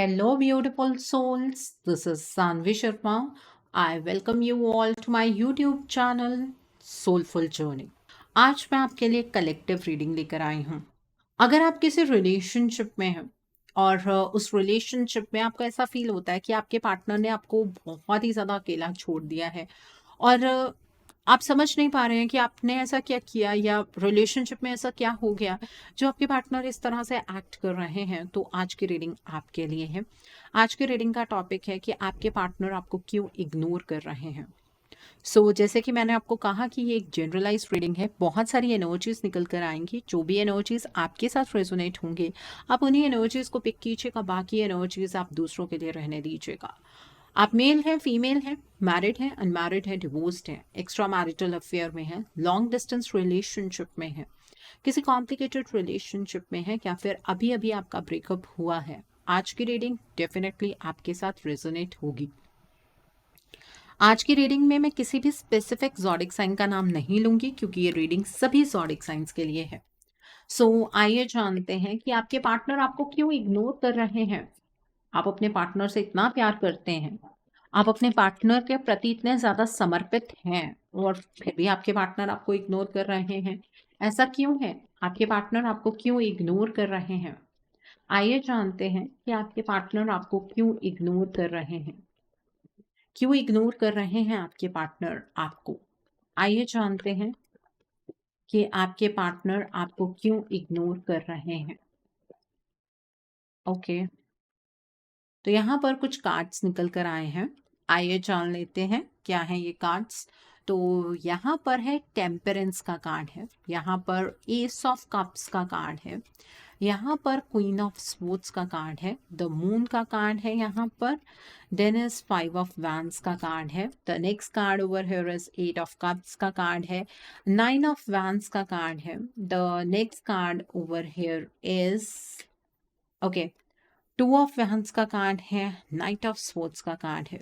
Hello, beautiful souls. This is Sanvi Sharma. I welcome you all to my YouTube channel Soulful Journey. आज मैं आपके लिए collective reading लेकर आई हूँ। अगर आप किसी रिलेशनशिप में हैं और उस रिलेशनशिप में आपको ऐसा फील होता है कि आपके पार्टनर ने आपको बहुत ही ज़्यादा अकेला छोड़ दिया है और आप समझ नहीं पा रहे हैं कि आपने ऐसा क्या किया या रिलेशनशिप में ऐसा क्या हो गया जो आपके पार्टनर इस तरह से एक्ट कर रहे हैं, तो आज की रीडिंग आपके लिए है। आज की रीडिंग का टॉपिक है कि आपके पार्टनर आपको क्यों इग्नोर कर रहे हैं। जैसे कि मैंने आपको कहा कि ये एक जनरलाइज रीडिंग है, बहुत सारी एनर्जीज निकल कर आएंगी। जो भी एनर्जीज आपके साथ रेजोनेट होंगे आप उन्हीं एनर्जीज को पिक कीजिएगा, बाकी एनर्जीज आप दूसरों के लिए रहने दीजिएगा। आप मेल हैं, फीमेल हैं, मैरिड हैं, अनमैरिड हैं, डिवोर्स्ड हैं, एक्स्ट्रा मैरिटल अफेयर में हैं, लॉन्ग डिस्टेंस रिलेशनशिप में हैं, किसी कॉम्प्लिकेटेड रिलेशनशिप में हैं, या फिर अभी अभी आपका ब्रेकअप हुआ है, आज की रीडिंग डेफिनेटली आपके साथ रेजोनेट होगी। आज की रीडिंग में मैं किसी भी स्पेसिफिक ज़ोडिक साइन का नाम नहीं लूंगी क्योंकि ये रीडिंग सभी ज़ोडिक साइंस के लिए है। आइए जानते हैं कि आपके पार्टनर आपको क्यों इग्नोर कर रहे हैं। आप अपने पार्टनर से इतना प्यार करते हैं, आप अपने पार्टनर के प्रति इतने ज़्यादा समर्पित हैं और फिर भी आपके पार्टनर आपको इग्नोर कर रहे हैं। ऐसा क्यों है? आपके पार्टनर आपको क्यों इग्नोर कर रहे हैं? आइए जानते हैं कि आपके पार्टनर आपको क्यों इग्नोर कर रहे हैं। क्यों इग्नोर कर रहे हैं आपके पार्टनर आपको? आइए जानते हैं कि आपके पार्टनर आपको क्यों इग्नोर कर रहे हैं। ओके, तो यहाँ पर कुछ कार्ड्स निकल कर आए हैं। आइए जान लेते हैं क्या है ये कार्ड्स। तो यहाँ पर है टेम्परेंस का कार्ड है, यहाँ पर एस ऑफ कप्स का कार्ड है, यहाँ पर क्वीन ऑफ स्वॉर्ड्स का कार्ड है, द मून का कार्ड है यहाँ पर, देन इज 5 ऑफ वैंड्स का कार्ड है, the next card over here is 8 of cups का कार्ड है, 9 ऑफ वैंड्स का कार्ड है, the next card over here is okay 2 of wands का कार्ड है, नाइट ऑफ स्वॉर्ड्स का कार्ड है,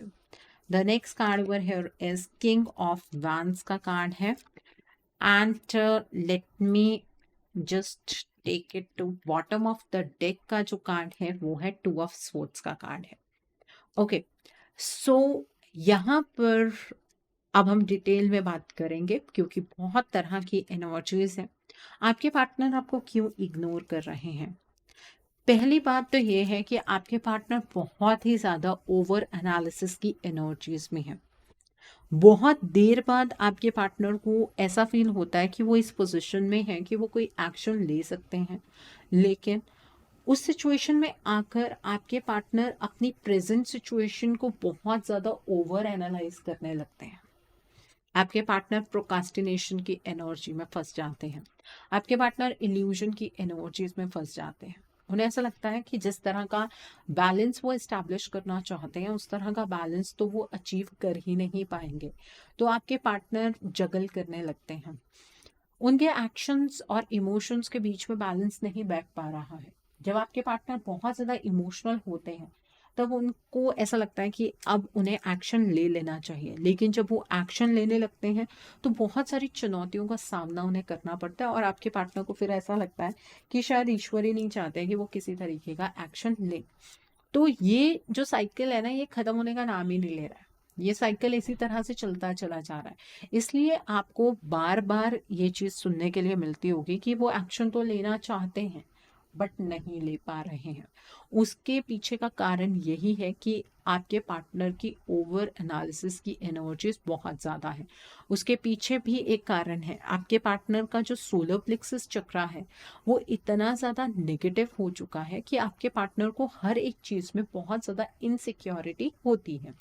the next card over here is king of wands का card है, and let me just take it to bottom of the deck का जो card है वो है 2 ऑफ स्वॉर्ड्स का कार्ड है। ओके, सो यहाँ पर अब हम डिटेल में बात करेंगे क्योंकि बहुत तरह की एनर्जीज हैं। आपके पार्टनर आपको क्यों इग्नोर कर रहे हैं? पहली बात तो ये है कि आपके पार्टनर बहुत ही ज़्यादा ओवर एनालिसिस की एनर्जीज में है। बहुत देर बाद आपके पार्टनर को ऐसा फील होता है कि वो इस पोजीशन में है कि वो कोई एक्शन ले सकते हैं, लेकिन उस सिचुएशन में आकर आपके पार्टनर अपनी प्रेजेंट सिचुएशन को बहुत ज़्यादा ओवर एनालाइज करने लगते हैं। आपके पार्टनर प्रोकास्टिनेशन की एनर्जी में फंस जाते हैं, आपके पार्टनर इल्यूजन की एनर्जीज में फंस जाते हैं। उन्हें ऐसा लगता है कि जिस तरह का बैलेंस वो इस्टेब्लिश करना चाहते हैं उस तरह का बैलेंस तो वो अचीव कर ही नहीं पाएंगे, तो आपके पार्टनर जगल करने लगते हैं। उनके एक्शंस और इमोशंस के बीच में बैलेंस नहीं बैठ पा रहा है। जब आपके पार्टनर बहुत ज़्यादा इमोशनल होते हैं तब उनको ऐसा लगता है कि अब उन्हें एक्शन ले लेना चाहिए, लेकिन जब वो एक्शन लेने लगते हैं तो बहुत सारी चुनौतियों का सामना उन्हें करना पड़ता है और आपके पार्टनर को फिर ऐसा लगता है कि शायद ईश्वर ही नहीं चाहते कि वो किसी तरीके का एक्शन ले। तो ये जो साइकिल है ना, ये खत्म होने का नाम ही नहीं ले रहा है। ये साइकिल इसी तरह से चलता चला जा रहा है। इसलिए आपको बार बार ये चीज़ सुनने के लिए मिलती होगी कि वो एक्शन तो लेना चाहते हैं बट नहीं ले पा रहे हैं। उसके पीछे का कारण यही है कि आपके पार्टनर की ओवर एनालिसिस की एनर्जीज बहुत ज़्यादा है। उसके पीछे भी एक कारण है, आपके पार्टनर का जो सोलर प्लेक्सस चक्रा है वो इतना ज़्यादा नेगेटिव हो चुका है कि आपके पार्टनर को हर एक चीज़ में बहुत ज़्यादा इनसिक्योरिटी होती है।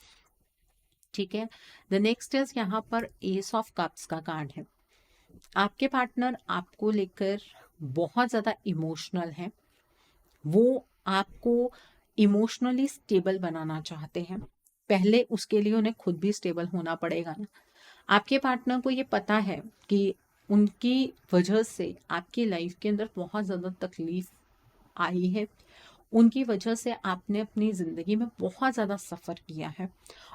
ठीक है, द नेक्स्ट इज यहाँ पर एस ऑफ कप्स का कार्ड है। आपके पार्टनर आपको लेकर बहुत ज़्यादा इमोशनल है, वो आपको इमोशनली स्टेबल बनाना चाहते हैं। पहले उसके लिए उन्हें खुद भी स्टेबल होना पड़ेगा ना। आपके पार्टनर को ये पता है कि उनकी वजह से आपकी लाइफ के अंदर बहुत ज़्यादा तकलीफ आई है, उनकी वजह से आपने अपनी ज़िंदगी में बहुत ज़्यादा सफ़र किया है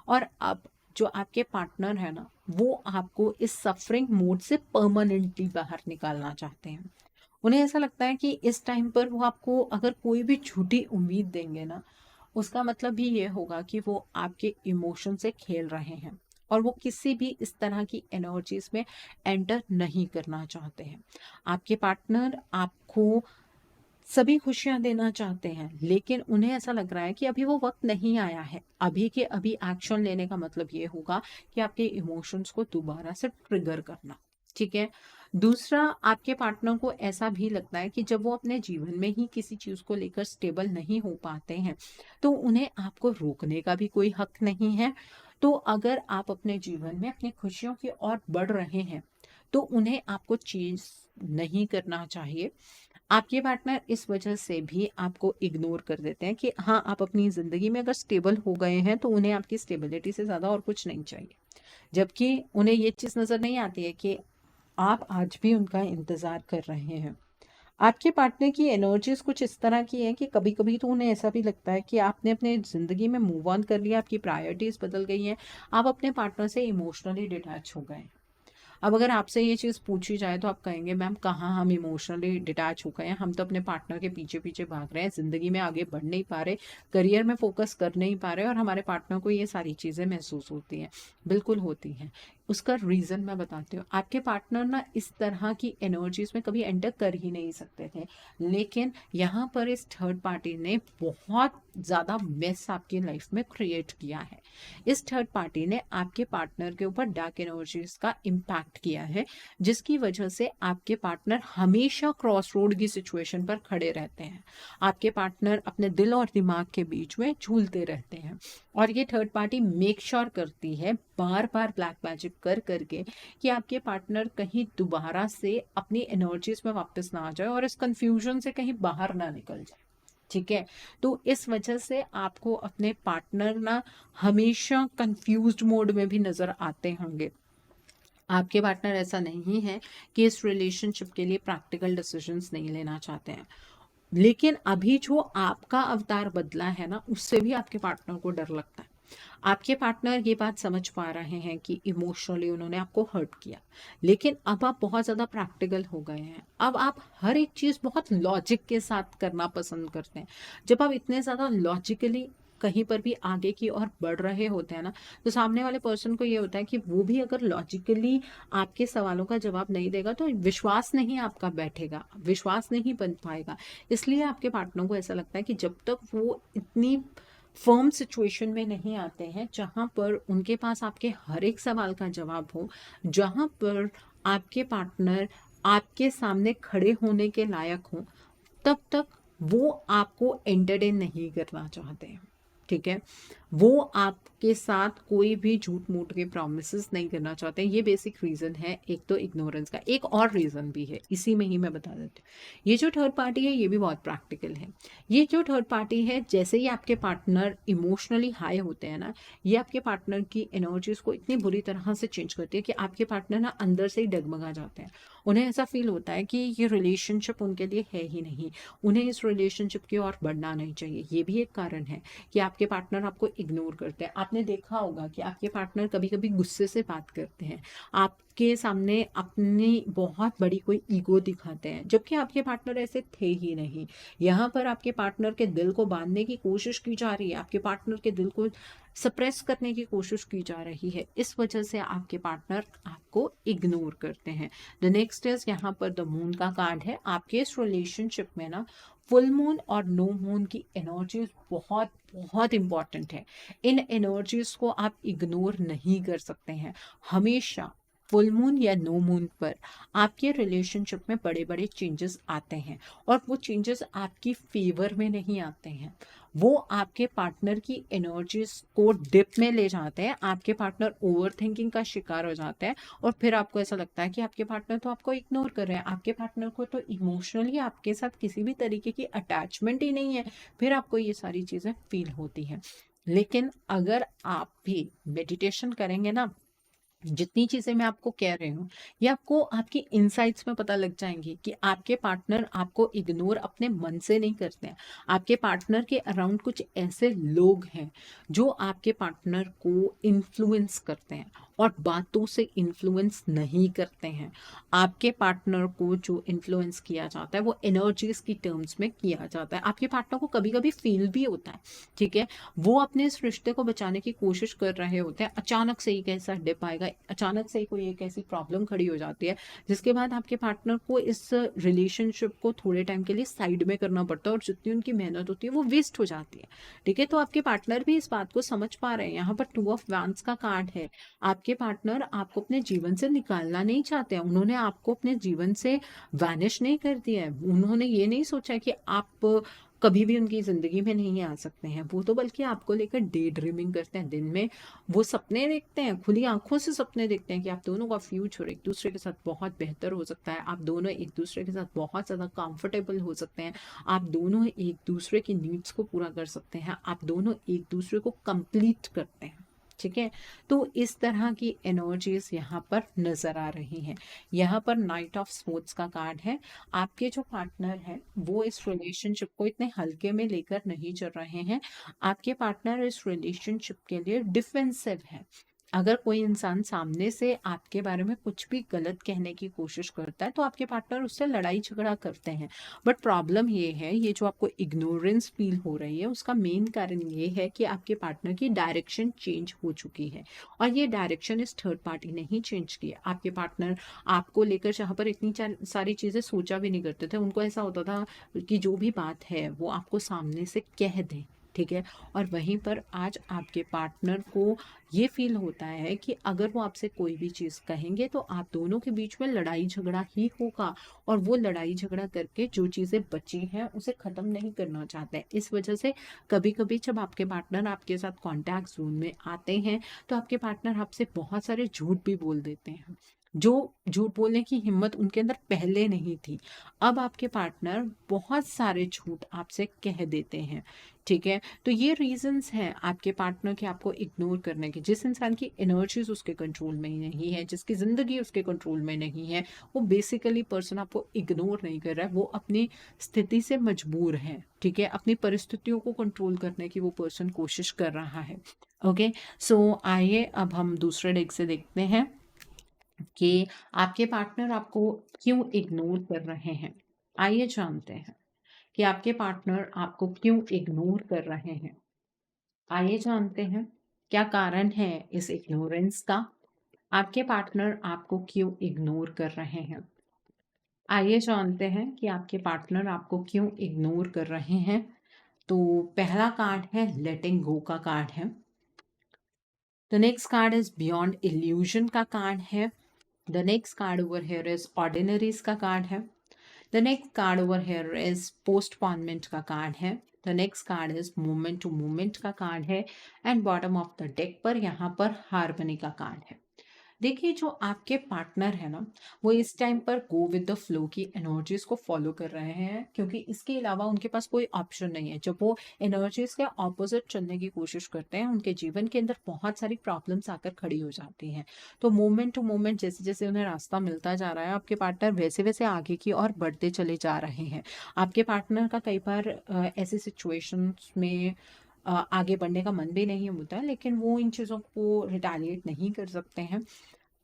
और अब जो आपके पार्टनर है ना वो आपको इस सफरिंग मोड से परमानेंटली बाहर निकालना चाहते हैं। उन्हें ऐसा लगता है कि इस टाइम पर वो आपको अगर कोई भी झूठी उम्मीद देंगे ना, उसका मतलब भी ये होगा कि वो आपके इमोशन से खेल रहे हैं और वो किसी भी इस तरह की एनर्जीज में एंटर नहीं करना चाहते हैं। आपके पार्टनर आपको सभी खुशियां देना चाहते हैं, लेकिन उन्हें ऐसा लग रहा है कि अभी वो वक्त नहीं आया है। अभी के अभी एक्शन लेने का मतलब ये होगा कि आपके इमोशंस को दोबारा से ट्रिगर करना। ठीक है। दूसरा, आपके पार्टनर को ऐसा भी लगता है कि जब वो अपने जीवन में ही किसी चीज को लेकर स्टेबल नहीं हो पाते हैं तो उन्हें आपको रोकने का भी कोई हक नहीं है। तो अगर आप अपने जीवन में अपनी खुशियों की ओर बढ़ रहे हैं तो उन्हें आपको चेंज नहीं करना चाहिए। आपके पार्टनर इस वजह से भी आपको इग्नोर कर देते हैं कि हाँ, आप अपनी ज़िंदगी में अगर स्टेबल हो गए हैं तो उन्हें आपकी स्टेबिलिटी से ज़्यादा और कुछ नहीं चाहिए। जबकि उन्हें ये चीज़ नज़र नहीं आती है कि आप आज भी उनका इंतज़ार कर रहे हैं। आपके पार्टनर की एनर्जीज कुछ इस तरह की है कि कभी कभी तो उन्हें ऐसा भी लगता है कि आपने अपने ज़िंदगी में मूव ऑन कर लिया, आपकी प्रायोरिटीज़ बदल गई हैं, आप अपने पार्टनर से इमोशनली डिटैच हो गए। अब अगर आपसे ये चीज़ पूछी जाए तो आप कहेंगे मैम कहाँ हम इमोशनली डिटैच हो गए हैं, हम तो अपने पार्टनर के पीछे पीछे भाग रहे हैं, ज़िंदगी में आगे बढ़ नहीं पा रहे, करियर में फोकस कर नहीं पा रहे और हमारे पार्टनर को ये सारी चीज़ें महसूस होती हैं। बिल्कुल होती हैं। उसका रीज़न मैं बताती हूँ। आपके पार्टनर ना इस तरह की एनर्जीज में कभी एंटर कर ही नहीं सकते थे, लेकिन यहाँ पर इस थर्ड पार्टी ने बहुत ज़्यादा मेस आपकी लाइफ में क्रिएट किया है। इस थर्ड पार्टी ने आपके पार्टनर के ऊपर डार्क एनर्जीज का इम्पैक्ट किया है, जिसकी वजह से आपके पार्टनर हमेशा क्रॉस रोड की सिचुएशन पर खड़े रहते हैं। आपके पार्टनर अपने दिल और दिमाग के बीच में झूलते रहते हैं और ये थर्ड पार्टी मेक श्योर करती है बार बार ब्लैक मैजिक कर करके कि आपके पार्टनर कहीं दोबारा से अपनी एनर्जीज में वापस ना आ जाए और इस कंफ्यूजन से कहीं बाहर ना निकल जाए। ठीक है। तो इस वजह से आपको अपने पार्टनर ना हमेशा कंफ्यूज्ड मोड में भी नजर आते होंगे। आपके पार्टनर ऐसा नहीं है कि इस रिलेशनशिप के लिए प्रैक्टिकल डिसीजंस नहीं लेना चाहते हैं, लेकिन अभी जो आपका अवतार बदला है ना, उससे भी आपके पार्टनर को डर लगता है। आपके पार्टनर ये बात समझ पा रहे हैं कि इमोशनली उन्होंने आपको हर्ट किया, लेकिन अब आप बहुत ज़्यादा प्रैक्टिकल हो गए हैं। अब आप हर एक चीज़ बहुत लॉजिक के साथ करना पसंद करते हैं। जब आप इतने ज़्यादा लॉजिकली कहीं पर भी आगे की ओर बढ़ रहे होते हैं ना, तो सामने वाले पर्सन को ये होता है कि वो भी अगर लॉजिकली आपके सवालों का जवाब नहीं देगा तो विश्वास नहीं आपका बैठेगा, विश्वास नहीं बन पाएगा। इसलिए आपके पार्टनर को ऐसा लगता है कि जब तक वो इतनी फर्म सिचुएशन में नहीं आते हैं जहां पर उनके पास आपके हर एक सवाल का जवाब हो, जहां पर आपके पार्टनर आपके सामने खड़े होने के लायक हो, तब तक वो आपको एंटरटेन नहीं करना चाहते हैं। ठीक है। वो आपके साथ कोई भी झूठ मूठ के प्रॉमिसेस नहीं करना चाहते हैं। ये बेसिक रीजन है। एक तो इग्नोरेंस का, एक और रीजन भी है, इसी में ही मैं बता देती हूँ। ये जो थर्ड पार्टी है ये भी बहुत प्रैक्टिकल है। ये जो थर्ड पार्टी है, जैसे ही आपके पार्टनर इमोशनली हाई होते हैं ना, ये आपके पार्टनर की एनर्जीज को इतनी बुरी तरह से चेंज करती है कि आपके पार्टनर ना अंदर से ही डगमगा जाते हैं। उन्हें ऐसा फील होता है कि ये रिलेशनशिप उनके लिए है ही नहीं, उन्हें इस रिलेशनशिप की ओर बढ़ना नहीं चाहिए। ये भी एक कारण है कि आपके पार्टनर आपको इग्नोर करते हैं। आपने देखा होगा कि आपके पार्टनर कभी कभी गुस्से से बात करते हैं, आपके सामने अपनी बहुत बड़ी कोई ईगो दिखाते हैं, जबकि आपके पार्टनर ऐसे थे ही नहीं। यहाँ पर आपके पार्टनर के दिल को बांधने की कोशिश की जा रही है, आपके पार्टनर के दिल को सप्रेस करने की कोशिश की जा रही है। इस वजह से आपके पार्टनर आपको इग्नोर करते हैं। द नेक्स्ट इज, यहाँ पर द मून का कार्ड है। आपके इस रिलेशनशिप में ना फुल मून और नो मून की एनर्जीज बहुत बहुत इंपॉर्टेंट है। इन एनर्जीज को आप इग्नोर नहीं कर सकते हैं। हमेशा फुल मून या नो मून पर आपके रिलेशनशिप में बड़े बड़े चेंजेस आते हैं और वो चेंजेस आपकी फेवर में नहीं आते हैं, वो आपके पार्टनर की एनर्जीज को डिप में ले जाते हैं। आपके पार्टनर ओवर थिंकिंग का शिकार हो जाते हैं और फिर आपको ऐसा लगता है कि आपके पार्टनर तो आपको इग्नोर कर रहे हैं, आपके पार्टनर को तो इमोशनली आपके साथ किसी भी तरीके की अटैचमेंट ही नहीं है। फिर आपको ये सारी चीज़ें फील होती हैं। लेकिन अगर आप भी मेडिटेशन करेंगे ना, जितनी चीजें मैं आपको कह रही हूँ ये आपको आपकी इनसाइट्स में पता लग जाएंगी कि आपके पार्टनर आपको इग्नोर अपने मन से नहीं करते हैं। आपके पार्टनर के अराउंड कुछ ऐसे लोग हैं जो आपके पार्टनर को इन्फ्लुएंस करते हैं और बातों से इन्फ्लुएंस नहीं करते हैं। आपके पार्टनर को जो इन्फ्लुएंस किया जाता है वो एनर्जीज की टर्म्स में किया जाता है। आपके पार्टनर को कभी कभी फील भी होता है, ठीक है, वो अपने इस रिश्ते को बचाने की कोशिश कर रहे होते हैं, अचानक से ही कैसा डिप आएगा, अचानक से ही कोई एक ऐसी प्रॉब्लम खड़ी हो जाती है जिसके बाद आपके पार्टनर को इस रिलेशनशिप को थोड़े टाइम के लिए साइड में करना पड़ता है और जितनी उनकी मेहनत होती है वो वेस्ट हो जाती है, ठीक है। तो आपके पार्टनर भी इस बात को समझ पा रहे हैं। यहाँ पर 2 ऑफ वैंड्स का कार्ड है। आपके पार्टनर आपको अपने जीवन से निकालना नहीं चाहते हैं, उन्होंने आपको अपने जीवन से वैनिश नहीं कर दिया है, उन्होंने ये नहीं सोचा कि आप कभी भी उनकी जिंदगी में नहीं आ सकते हैं। वो तो बल्कि आपको लेकर डे ड्रीमिंग करते हैं, दिन में वो सपने देखते हैं, खुली आंखों से सपने देखते हैं कि आप दोनों का फ्यूचर एक दूसरे के साथ बहुत बेहतर हो सकता है, आप दोनों एक दूसरे के साथ बहुत ज़्यादा कंफर्टेबल हो सकते हैं, आप दोनों एक दूसरे की नीड्स को पूरा कर सकते हैं, आप दोनों एक दूसरे को कंप्लीट करते हैं, ठीक है। तो इस तरह की एनर्जीज यहाँ पर नजर आ रही हैं। यहाँ पर नाइट ऑफ स्पोर्ट्स का कार्ड है। आपके जो पार्टनर हैं वो इस रिलेशनशिप को इतने हल्के में लेकर नहीं चल रहे हैं। आपके पार्टनर इस रिलेशनशिप के लिए डिफेंसिव है। अगर कोई इंसान सामने से आपके बारे में कुछ भी गलत कहने की कोशिश करता है तो आपके पार्टनर उससे लड़ाई झगड़ा करते हैं। बट प्रॉब्लम ये है, ये जो आपको इग्नोरेंस फील हो रही है उसका मेन कारण ये है कि आपके पार्टनर की डायरेक्शन चेंज हो चुकी है और ये डायरेक्शन इस थर्ड पार्टी ने ही चेंज की है। आपके पार्टनर आपको लेकर जहाँ पर इतनी सारी चीज़ें सोचा भी नहीं करते थे, उनको ऐसा होता था कि जो भी बात है वो आपको सामने से कह दें, ठीक है। और वहीं पर आज आपके पार्टनर को ये फील होता है कि अगर वो आपसे कोई भी चीज़ कहेंगे तो आप दोनों के बीच में लड़ाई झगड़ा ही होगा और वो लड़ाई झगड़ा करके जो चीज़ें बची हैं उसे ख़त्म नहीं करना चाहते हैं। इस वजह से कभी कभी जब आपके पार्टनर आपके साथ कॉन्टैक्ट जोन में आते हैं तो आपके पार्टनर आपसे बहुत सारे झूठ भी बोल देते हैं, जो झूठ बोलने की हिम्मत उनके अंदर पहले नहीं थी। अब आपके पार्टनर बहुत सारे झूठ आपसे कह देते हैं, ठीक है। तो ये रीजंस हैं आपके पार्टनर के आपको इग्नोर करने के। जिस इंसान की एनर्जीज उसके कंट्रोल में ही नहीं है, जिसकी जिंदगी उसके कंट्रोल में नहीं है, वो बेसिकली पर्सन आपको इग्नोर नहीं कर रहा है, वो अपनी स्थिति से मजबूर है, ठीक है। अपनी परिस्थितियों को कंट्रोल करने की वो पर्सन कोशिश कर रहा है। ओके, सो आइए अब हम दूसरे डेक से देखते हैं कि आपके पार्टनर आपको क्यों इग्नोर कर रहे हैं। आइए जानते हैं कि आपके पार्टनर आपको क्यों इग्नोर कर रहे हैं। आइए जानते हैं क्या कारण है इस इग्नोरेंस का। आपके पार्टनर आपको क्यों इग्नोर कर रहे हैं। आइए जानते हैं कि आपके पार्टनर आपको क्यों इग्नोर कर रहे हैं। तो पहला कार्ड है लेटिंग गो का कार्ड है। The next card is beyond illusion का कार्ड है। The next card over here is ordinaries का कार्ड है। The next card over here is postponement का कार्ड है। The next card is movement to movement का card है and bottom of the deck पर यहाँ पर हार्मनी का कार्ड है। देखिए जो आपके पार्टनर है ना, वो इस टाइम पर गो विद द फ्लो की एनर्जीज को फॉलो कर रहे हैं क्योंकि इसके अलावा उनके पास कोई ऑप्शन नहीं है। जब वो एनर्जीज के ऑपोजिट चलने की कोशिश करते हैं उनके जीवन के अंदर बहुत सारी प्रॉब्लम्स आकर खड़ी हो जाती हैं। तो मोमेंट टू मोमेंट जैसे जैसे उन्हें रास्ता मिलता जा रहा है आपके पार्टनर वैसे वैसे आगे की ओर बढ़ते चले जा रहे हैं। आपके पार्टनर का कई बार ऐसी सिचुएशंस में आगे बढ़ने का मन भी नहीं होता, लेकिन वो इन चीज़ों को रिटेलिएट नहीं कर सकते हैं।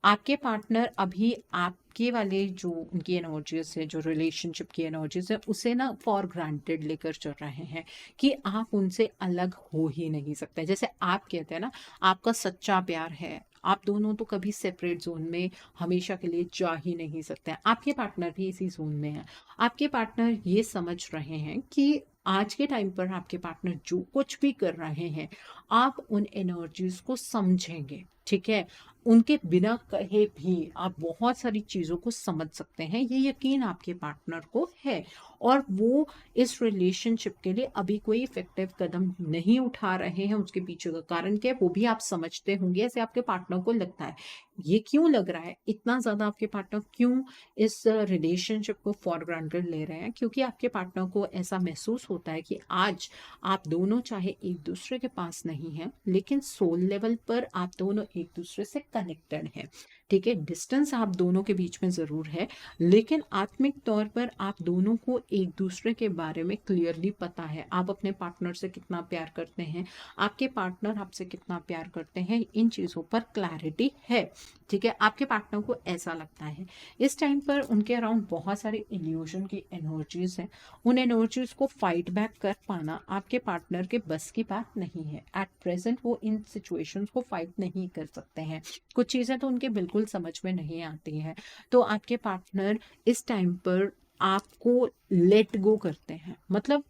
आपके पार्टनर अभी आपके वाले जो उनकी एनर्जीज है, जो रिलेशनशिप की एनर्जीज है, उसे ना फॉर ग्रांटेड लेकर चल रहे हैं कि आप उनसे अलग हो ही नहीं सकते। जैसे आप कहते हैं ना, आपका सच्चा प्यार है, आप दोनों तो कभी सेपरेट जोन में हमेशा के लिए जा ही नहीं सकते हैं। आपके पार्टनर भी इसी जोन में है। आपके पार्टनर ये समझ रहे हैं कि आज के टाइम पर आपके पार्टनर जो कुछ भी कर रहे हैं आप उन एनर्जीज को समझेंगे, ठीक है। उनके बिना कहे भी आप बहुत सारी चीज़ों को समझ सकते हैं, ये यकीन आपके पार्टनर को है। और वो इस रिलेशनशिप के लिए अभी कोई इफेक्टिव कदम नहीं उठा रहे हैं। उसके पीछे का कारण क्या है वो भी आप समझते होंगे, ऐसे आपके पार्टनर को लगता है। ये क्यों लग रहा है इतना ज़्यादा आपके पार्टनर क्यों इस रिलेशनशिप को फॉर ग्रांटेड ले रहे हैं? क्योंकि आपके पार्टनर को ऐसा महसूस होता है कि आज आप दोनों चाहे एक दूसरे के पास नहीं हैं, लेकिन सोल लेवल पर आप दोनों एक दूसरे से कनेक्टेड हैं, ठीक है, डिस्टेंस आप दोनों के बीच में ज़रूर है, लेकिन आत्मिक तौर पर आप दोनों को एक दूसरे के बारे में क्लियरली पता है। आप अपने पार्टनर से कितना प्यार करते हैं, आपके पार्टनर आपसे कितना प्यार करते हैं, इन चीज़ों पर क्लैरिटी है। ठीक है, आपके पार्टनर को ऐसा लगता है इस टाइम पर उनके अराउंड बहुत सारे इल्यूजन की एनर्जीज हैं। उन एनर्जीज को फाइट बैक कर पाना आपके पार्टनर के बस की बात नहीं है। एट प्रेजेंट वो इन सिचुएशंस को फाइट नहीं कर सकते हैं। कुछ चीज़ें तो उनके बिल्कुल समझ में नहीं आती हैं। तो आपके पार्टनर इस टाइम पर आपको लेट गो करते हैं। मतलब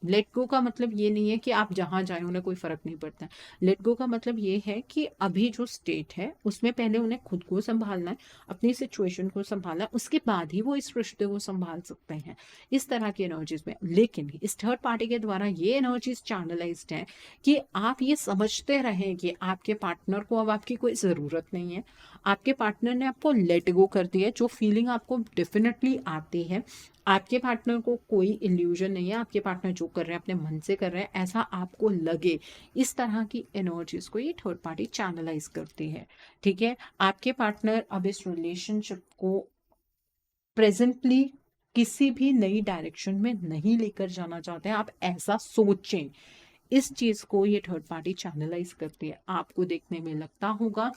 लेट गो का मतलब ये नहीं है कि आप जहाँ जाए उन्हें कोई फर्क नहीं पड़ता है। लेट गो का मतलब ये है कि अभी जो स्टेट है उसमें पहले उन्हें खुद को संभालना है, अपनी सिचुएशन को संभालना है, उसके बाद ही वो इस रिश्ते को संभाल सकते हैं। इस तरह की एनर्जीज में, लेकिन इस थर्ड पार्टी के द्वारा ये एनर्जीज चैनलाइज्ड है कि आप ये समझते रहें कि आपके पार्टनर को अब आपकी कोई ज़रूरत नहीं है। आपके पार्टनर ने आपको लेट गो कर दिया है। जो फीलिंग आपको डेफिनेटली आती है, आपके पार्टनर को कोई इल्यूजन नहीं है, आपके पार्टनर जो कर रहे हैं अपने मन से कर रहे हैं, ऐसा आपको लगे, इस तरह की एनर्जीज को ये थर्ड पार्टी चैनलाइज करती है। ठीक है, आपके पार्टनर अब इस रिलेशनशिप को प्रेजेंटली किसी भी नई डायरेक्शन में नहीं लेकर जाना चाहते हैं, आप ऐसा सोचें। इस चीज को ये थर्ड पार्टी चैनलाइज करती है। आपको देखने में लगता होगा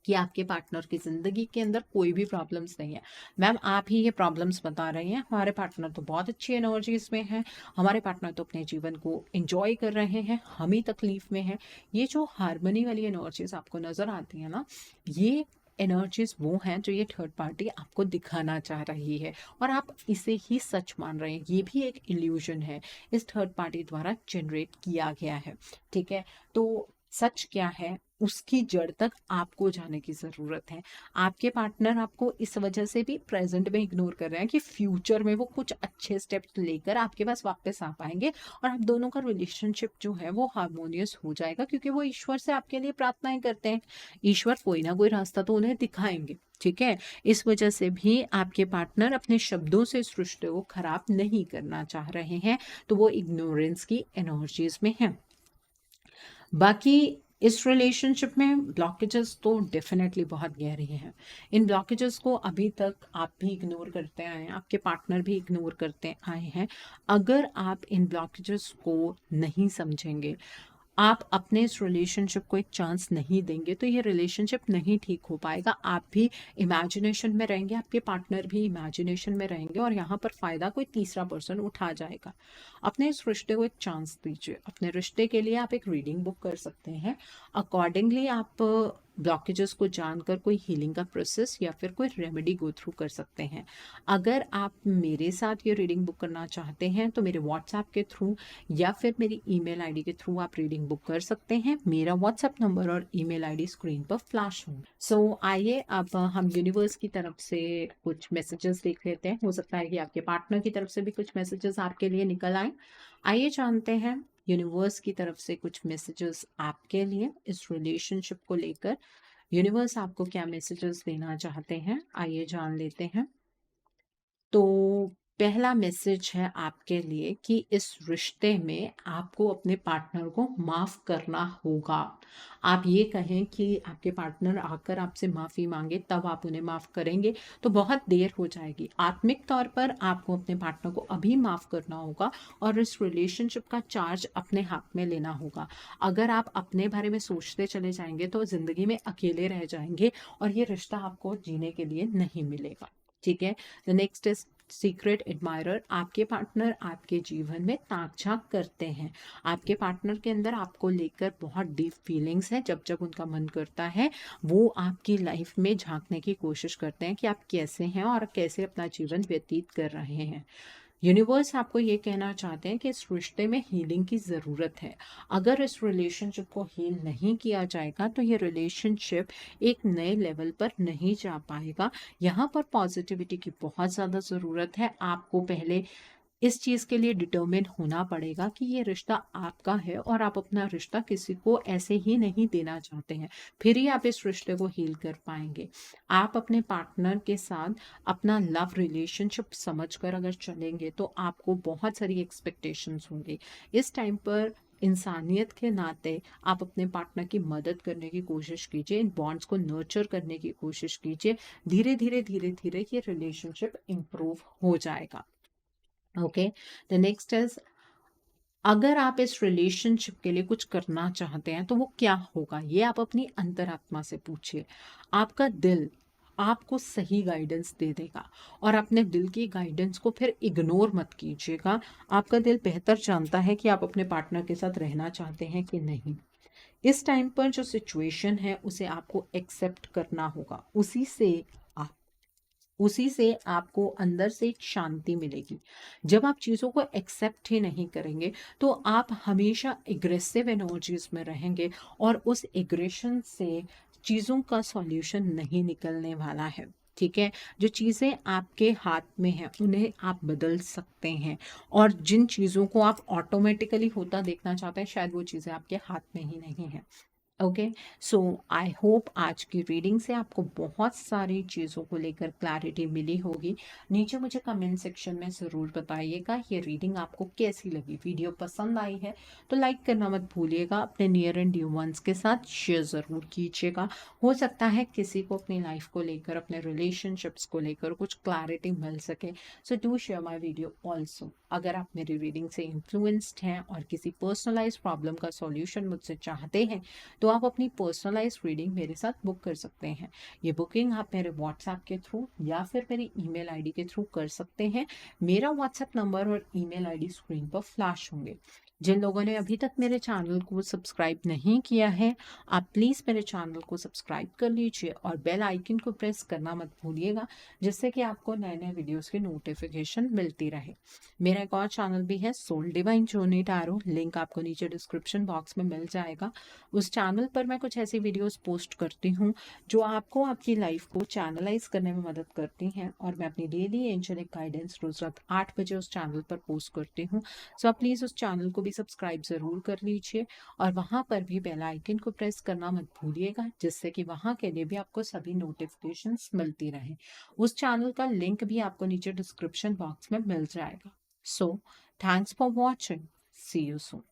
कि आपके पार्टनर की जिंदगी के अंदर कोई भी प्रॉब्लम्स नहीं है। मैम आप ही ये प्रॉब्लम्स बता रही हैं, हमारे पार्टनर तो बहुत अच्छी एनर्जीज में हैं, हमारे पार्टनर तो अपने जीवन को एंजॉय कर रहे हैं, हम ही तकलीफ में हैं। ये जो हार्मनी वाली एनर्जीज आपको नजर आती है ना, ये एनर्जीज वो हैं जो ये थर्ड पार्टी आपको दिखाना चाह रही है, और आप इसे ही सच मान रहे हैं। ये भी एक इल्यूजन है, इस थर्ड पार्टी द्वारा जनरेट किया गया है। ठीक है, तो सच क्या है उसकी जड़ तक आपको जाने की ज़रूरत है। आपके पार्टनर आपको इस वजह से भी प्रेजेंट में इग्नोर कर रहे हैं कि फ्यूचर में वो कुछ अच्छे स्टेप्स लेकर आपके पास वापस आ पाएंगे, और आप दोनों का रिलेशनशिप जो है वो हार्मोनियस हो जाएगा, क्योंकि वो ईश्वर से आपके लिए प्रार्थनाएं करते हैं। ईश्वर कोई ना कोई रास्ता तो उन्हें दिखाएंगे। ठीक है, इस वजह से भी आपके पार्टनर अपने शब्दों से इस रिश्ते को खराब नहीं करना चाह रहे हैं, तो वो इग्नोरेंस की एनर्जीज में है। बाकी इस रिलेशनशिप में ब्लॉकेजेस तो डेफिनेटली बहुत गहरे हैं। इन ब्लॉकेजेस को अभी तक आप भी इग्नोर करते आए हैं, आपके पार्टनर भी इग्नोर करते आए हैं। अगर आप इन ब्लॉकेजेस को नहीं समझेंगे, आप अपने इस रिलेशनशिप को एक चांस नहीं देंगे, तो ये रिलेशनशिप नहीं ठीक हो पाएगा। आप भी इमेजिनेशन में रहेंगे, आपके पार्टनर भी इमेजिनेशन में रहेंगे, और यहाँ पर फ़ायदा कोई तीसरा पर्सन उठा जाएगा। अपने इस रिश्ते को एक चांस दीजिए। अपने रिश्ते के लिए आप एक रीडिंग बुक कर सकते हैं। अकॉर्डिंगली आप ब्लॉकेजेस को जानकर कोई हीलिंग का प्रोसेस या फिर कोई रेमेडी गो थ्रू कर सकते हैं। अगर आप मेरे साथ ये रीडिंग बुक करना चाहते हैं तो मेरे व्हाट्सएप के थ्रू या फिर मेरी ईमेल आईडी के थ्रू आप रीडिंग बुक कर सकते हैं। मेरा व्हाट्सएप नंबर और ईमेल आईडी स्क्रीन पर फ्लैश होंगे। सो आइए अब हम यूनिवर्स की तरफ से कुछ मैसेजेस देख लेते हैं। हो सकता है कि आपके पार्टनर की तरफ से भी कुछ मैसेजेस आपके लिए निकल आए। आइए जानते हैं यूनिवर्स की तरफ से कुछ मैसेजेस आपके लिए इस रिलेशनशिप को लेकर। यूनिवर्स आपको क्या मैसेजेस देना चाहते हैं, आइए जान लेते हैं। तो पहला मैसेज है आपके लिए कि इस रिश्ते में आपको अपने पार्टनर को माफ़ करना होगा। आप ये कहें कि आपके पार्टनर आकर आपसे माफ़ी मांगे तब आप उन्हें माफ़ करेंगे तो बहुत देर हो जाएगी। आत्मिक तौर पर आपको अपने पार्टनर को अभी माफ़ करना होगा और इस रिलेशनशिप का चार्ज अपने हाथ में लेना होगा। अगर आप अपने बारे में सोचते चले जाएंगे तो ज़िंदगी में अकेले रह जाएंगे और ये रिश्ता आपको जीने के लिए नहीं मिलेगा। ठीक है, the next is secret admirer. आपके पार्टनर आपके जीवन में ताक झांक करते हैं। आपके पार्टनर के अंदर आपको लेकर बहुत डीप फीलिंग्स है। जब जब उनका मन करता है वो आपकी लाइफ में झांकने की कोशिश करते हैं कि आप कैसे हैं और कैसे अपना जीवन व्यतीत कर रहे हैं। यूनिवर्स आपको ये कहना चाहते हैं कि इस रिश्ते में हीलिंग की ज़रूरत है। अगर इस रिलेशनशिप को हील नहीं किया जाएगा तो ये रिलेशनशिप एक नए लेवल पर नहीं जा पाएगा। यहाँ पर पॉजिटिविटी की बहुत ज़्यादा ज़रूरत है। आपको पहले इस चीज़ के लिए डिटर्मिन होना पड़ेगा कि ये रिश्ता आपका है और आप अपना रिश्ता किसी को ऐसे ही नहीं देना चाहते हैं, फिर ही आप इस रिश्ते को हील कर पाएंगे। आप अपने पार्टनर के साथ अपना लव रिलेशनशिप समझकर अगर चलेंगे तो आपको बहुत सारी एक्सपेक्टेशंस होंगी। इस टाइम पर इंसानियत के नाते आप अपने पार्टनर की मदद करने की कोशिश कीजिए, इन बॉन्ड्स को नर्चर करने की कोशिश कीजिए। धीरे धीरे धीरे धीरे ये रिलेशनशिप इम्प्रूव हो जाएगा। ओके, द नेक्स्ट इज, अगर आप इस रिलेशनशिप के लिए कुछ करना चाहते हैं तो वो क्या होगा, ये आप अपनी अंतरात्मा से पूछिए। आपका दिल आपको सही गाइडेंस दे देगा, और अपने दिल की गाइडेंस को फिर इग्नोर मत कीजिएगा। आपका दिल बेहतर जानता है कि आप अपने पार्टनर के साथ रहना चाहते हैं कि नहीं। इस टाइम पर जो सिचुएशन है उसे आपको एक्सेप्ट करना होगा, उसी से आपको अंदर से एक शांति मिलेगी। जब आप चीज़ों को एक्सेप्ट ही नहीं करेंगे तो आप हमेशा एग्रेसिव एनर्जीज में रहेंगे, और उस एग्रेशन से चीज़ों का सॉल्यूशन नहीं निकलने वाला है। ठीक है, जो चीज़ें आपके हाथ में हैं उन्हें आप बदल सकते हैं, और जिन चीज़ों को आप ऑटोमेटिकली होता देखना चाहते हैं शायद वो चीज़ें आपके हाथ में ही नहीं है। ओके, सो आई होप आज की रीडिंग से आपको बहुत सारी चीज़ों को लेकर क्लैरिटी मिली होगी। नीचे मुझे कमेंट सेक्शन में ज़रूर बताइएगा ये रीडिंग आपको कैसी लगी। वीडियो पसंद आई है तो लाइक करना मत भूलिएगा, अपने नियर एंड डियर वंस के साथ शेयर ज़रूर कीजिएगा। हो सकता है किसी को अपनी लाइफ को लेकर, अपने रिलेशनशिप्स को लेकर कुछ क्लैरिटी मिल सके। So do share my video also. अगर आप मेरी रीडिंग से इन्फ्लुएंस्ड हैं और किसी पर्सनलाइज प्रॉब्लम का सॉल्यूशन मुझसे चाहते हैं तो आप अपनी पर्सनलाइज रीडिंग मेरे साथ बुक कर सकते हैं। ये बुकिंग आप मेरे व्हाट्सएप के थ्रू या फिर मेरी ईमेल आईडी के थ्रू कर सकते हैं। मेरा व्हाट्सएप नंबर और ईमेल आईडी स्क्रीन पर फ्लैश होंगे। जिन लोगों ने अभी तक मेरे चैनल को सब्सक्राइब नहीं किया है, आप प्लीज़ मेरे चैनल को सब्सक्राइब कर लीजिए और बेल आइकन को प्रेस करना मत भूलिएगा, जिससे कि आपको नए नए वीडियोस की नोटिफिकेशन मिलती रहे। मेरा एक और चैनल भी है, soul divine journey tarot, link आपको नीचे डिस्क्रिप्शन बॉक्स में मिल जाएगा। उस चैनल पर मैं कुछ ऐसी वीडियोस पोस्ट करती हूँ जो आपको आपकी लाइफ को चैनलाइज करने में मदद करती हैं, और मैं अपनी डेली एंजेलिक गाइडेंस रोज रात 8 बजे उस चैनल पर पोस्ट करती हूँ। सो आप प्लीज़ उस चैनल को भी सब्सक्राइब ज़रूर कर लीजिए, और वहाँ पर भी बेल आइकन को प्रेस करना मत भूलिएगा, जिससे कि वहाँ के लिए भी आपको सभी नोटिफिकेशंस मिलती रहें। उस चैनल का लिंक भी आपको नीचे डिस्क्रिप्शन बॉक्स में मिल जाएगा। So thanks for watching, see you soon.